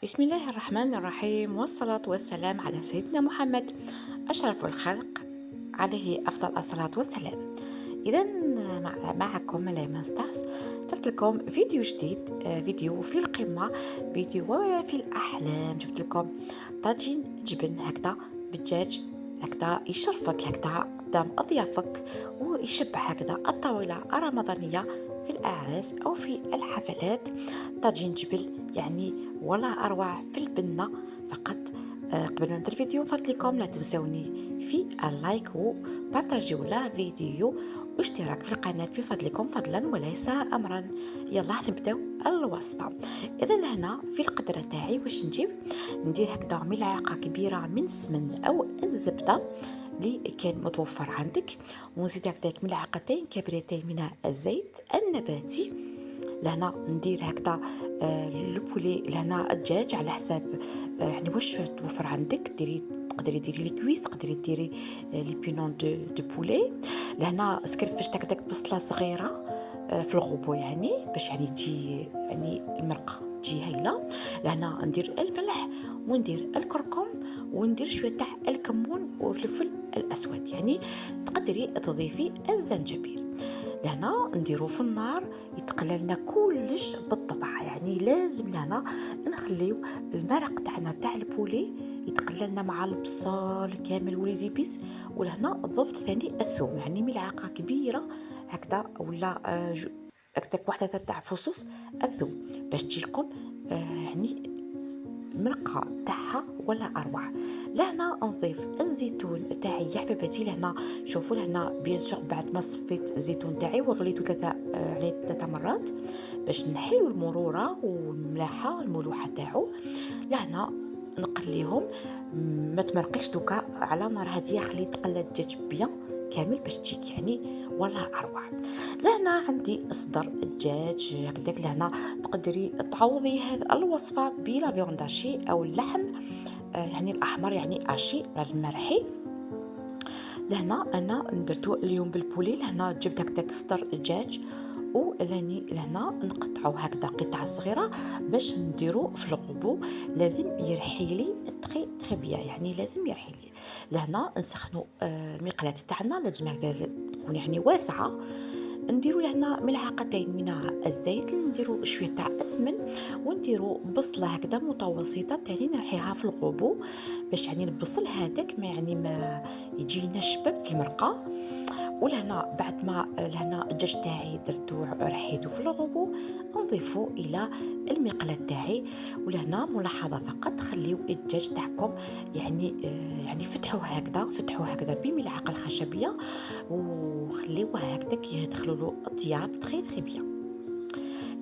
بسم الله الرحمن الرحيم، والصلاة والسلام على سيدنا محمد أشرف الخلق، عليه أفضل الصلاة والسلام. إذا معكم ليمان ستارز، جبت لكم فيديو جديد، فيديو في القمة، فيديو في الأحلام. جبت لكم طاجين جبن هكذا بالدجاج، هكذا يشرفك هكذا قدام أضيافك، ويشبه هكذا الطاولة الرمضانية في الأعراس أو في الحفلات. طاجين جبل يعني ولا أروع في البنة فقط. قبل ما نبدا الفيديو فضلكم لا تنسوني في اللايك وبارطاجيو لا فيديو واشتراك في القناة بفضلكم، فضلا وليس أمرا. يلا نبداو الوصفة. إذا هنا في القدرة تاعي واش ندير هكذا ملعقة كبيرة من السمن أو الزبدة اللي كان متوفر عندك، ونزيد هكذاك ملعقتين كبيرتين من الزيت النباتي. لهنا ندير هكذا البولي، لهنا الدجاج على حساب يعني واش توفر عندك. تقدري ديري لي كويس، تقدري ديري لي بينون دو بولي. لهنا سكرفشت هكذاك بصله صغيره في الغوبو، يعني باش يعني تجي يعني المرقه تجي هايله. لهنا ندير الملح وندير الكركم وندير شويه تاع الكمون والفلفل الاسود، يعني تقدري تضيفي الزنجبيل. لهنا نديرو في النار يتقللنا كلش بالطبع، يعني لازم لهنا نخليو المرق تاعنا تاع البولي يتقللنا مع البصل كامل وليزيبيس. ولهنا ضفت ثاني الثوم، يعني ملعقه كبيره هكذا، ولا هكذاك وحده تاع فصوص الثوم باش تجيلكم يعني المرقه تاعها ولا اروع. لهنا نضيف الزيتون تاعي يا حبيباتي. لهنا شوفوا، لهنا بيان سور بعد ما صفيت الزيتون تاعي وغليته ثلاثه مرات باش نحيلو المروره والملاحه الملوحه تاعو. لهنا نقليهم، ما تمرقيش دوكا على نار هاديه، خلي تقلى الدجاج بيان كامل باش تجيك يعني ولا اروع. لهنا عندي صدر الدجاج هكذاك. لهنا تقدري تعوضي هذه الوصفه بلا فيونداشي او اللحم يعني الاحمر، يعني اشي المرحي. لهنا انا درتو اليوم بالبولي. لهنا جبت هكذاك صدر الدجاج لهنا نقطعو هكذا قطع صغيره باش نديرو في الغبو. لازم يرحيلي تخي بيان، يعني لازم يرحيلي. لهنا نسخنو المقلاة تاعنا، لازم هكذا تكون يعني واسعه. نديرو لهنا ملعقتين من الزيت، نديرو شويه تاع السمن، ونديرو بصله هكذا متوسطه تاني نرحيها في الغبو باش يعني البصل هذاك ما يجينا شباب في المرقه. ولهنا بعد ما لهنا الدجاج تاعي درتو رحيتو في الغبو، نضيفو الى المقلاة تاعي. ولهنا ملاحظه فقط، خليو الدجاج تاعكم يعني يعني فتحوه هكذا بالملعقه الخشبيه، وخليوه هكذاك يدخلوا له الطياب تخي بيان.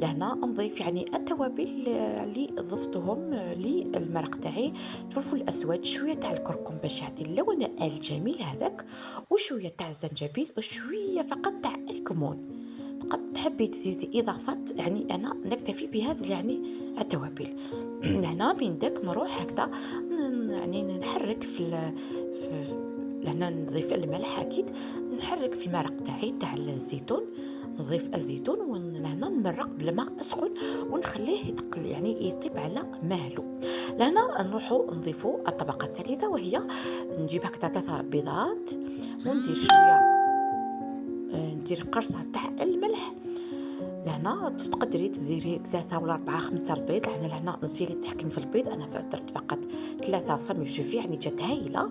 لهنا نضيف يعني التوابل اللي ضفتهم للمرق تاعي: الفلفل الاسود، شويه تاع الكركم باش يعطي اللون الجميل هذاك، وشويه تاع الزنجبيل، وشويه فقط تاع الكمون. تحبي تزيدي اضافات، يعني انا نكتفي بهذا يعني التوابل. هنا من داك نروح هكذا يعني نحرك لهنا نضيف الملح اكيد، نحرك في المرق تاعي تاع الزيتون. نضيف الزيتون ولهنا نمرق بالماء سخون ونخليه يتقل يعني يطيب على مهله. لهنا نروحو نضيفو الطبقة الثالثة، وهي نجيب هكذا 3 بيضات وندير شوية ندير قرصة تاع الملح. لهنا تقدري تديري 3 ولا 4 5 البيض. لهنا نسيري تحكم في البيض، انا درت فقط 3 صامي بشوفي يعني جات هايله.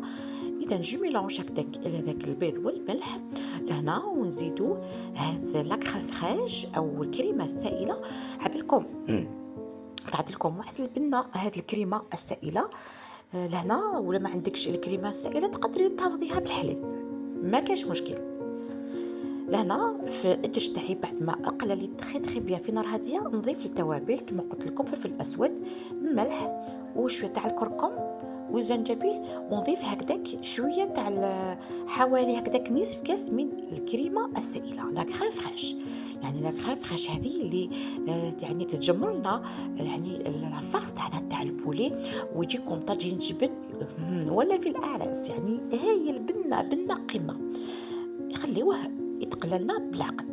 اذا نجي ميلونج هذاك البيض والملح لهنا، ونزيدو هذا لاكخا فريش او الكريمه السائله. حبلكم تعطي لكم واحد البنه هذه الكريمه السائله. لهنا ولا ما عندكش الكريمه السائله تقدري تعوضيها بالحليب، ما كاش مشكل. لهنا في الدجاج تاعي بعد ما اقلى لي تخي بيان في نار هاديه، نضيف التوابل كما قلت لكم: فلفل اسود، ملح، وشويه تاع الكركم والزنجبيل. ونضيف هكذاك شويه تاع حوالي هكذاك نصف كاس من الكريمه السائله لا كريم فريش. يعني لا كريم فريش هذه اللي يعني تتجمر لنا يعني الفرص تاعنا تاع البولي، ويجيكم طاجين جبن ولا في الاعراس، يعني هاي بنه قمه. خليوه يتقللنا بالعقل.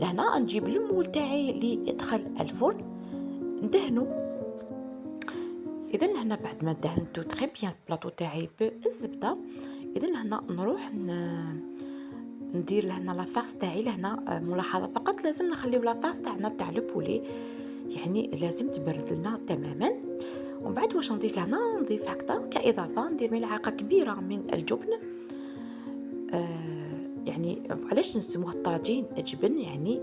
لهنا نجيب المول تاعي اللي يدخل الفرن، ندهنو اذا هنا بعد ما دهنتو تري بيان البلاطو تاعي بالزبده، اذا هنا نروح ندير لهنا لافارس تاعي. لهنا ملاحظه فقط، لازم نخليو لافارس تاعنا تاع البولي يعني لازم تبرد لنا تماما. ومن بعد واش نضيف لهنا، نضيف هكذا كاضافه ندير ملعقه كبيره من الجبن. يعني علاش نسموه الطاجين جبن يعني،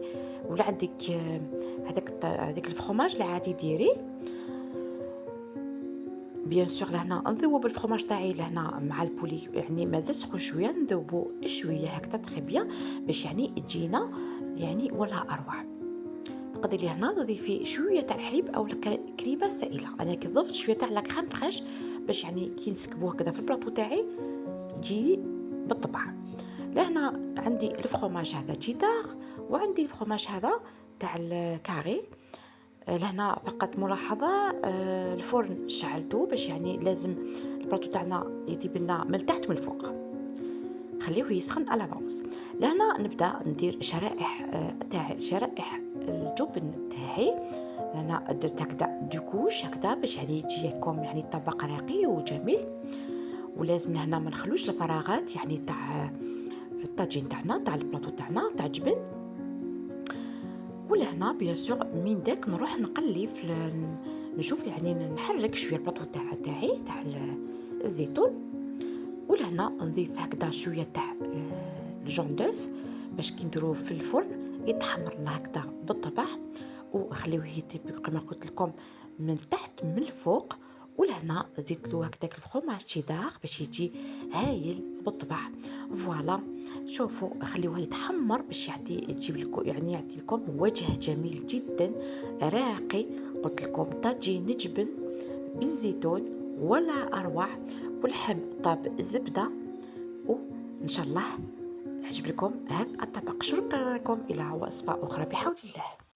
ولا عندك هذاك الفرomاج العادي ديريه بيان سور. لهنا نذوب الفرomاج تاعي لهنا مع البولي، يعني مازال سخون شويه، نذوبو شويه هكذا تري بيان باش يعني تجينا يعني ولا اروع. تقدري هنا تضيفي شويه تاع الحليب او كريمه سائله. انا كي ضفت شويه تاع لا كريم فريش باش يعني كي نسكبوه كذا في البلاطو تاعي يجي بالطبع. لهنا عندي الفرomاج هذا جيدار، وعندي الفرomاج هذا تاع الكاري. لهنا فقط ملاحظه، الفرن شعلته باش يعني لازم البلاطو تاعنا يطيب لنا من التحت من الفوق، خليوه يسخن على فونس. لهنا نبدا ندير شرائح تاع شرائح الجبن تاعي. انا درت هكذا دوكوش هكذا باش يعني يجيكم يعني طبق راقي وجميل. ولازم هنا ما نخلوش الفراغات يعني تاع الطاجين تاعنا تاع البلاطو تاعنا تاع الجبن. ولهنا بيان سور من داك نروح نقلي في نشوف يعني نحرك شويه البلاطو تاعي تاع الزيتون. ولهنا نضيف هكذا شويه تاع الجون دوف باش كي نديروه في الفرن يتحمر لنا هكذا بالطبع، وخليوه يطيب كما قلت لكم من تحت من الفوق. ولهنا زيت له هكذاك الفرomاج شيدار باش يجي هايل بالطبع. فوالا شوفوا خليوه يتحمر باش يجيب لكم يعني يعطي لكم وجه جميل جدا راقي. قلت لكم طاجين جبن بالزيتون ولا اروع، والحب طاب زبده. وان شاء الله عجب لكم هذا الطبق. شكرا لكم، الى وصفه اخرى بحول الله.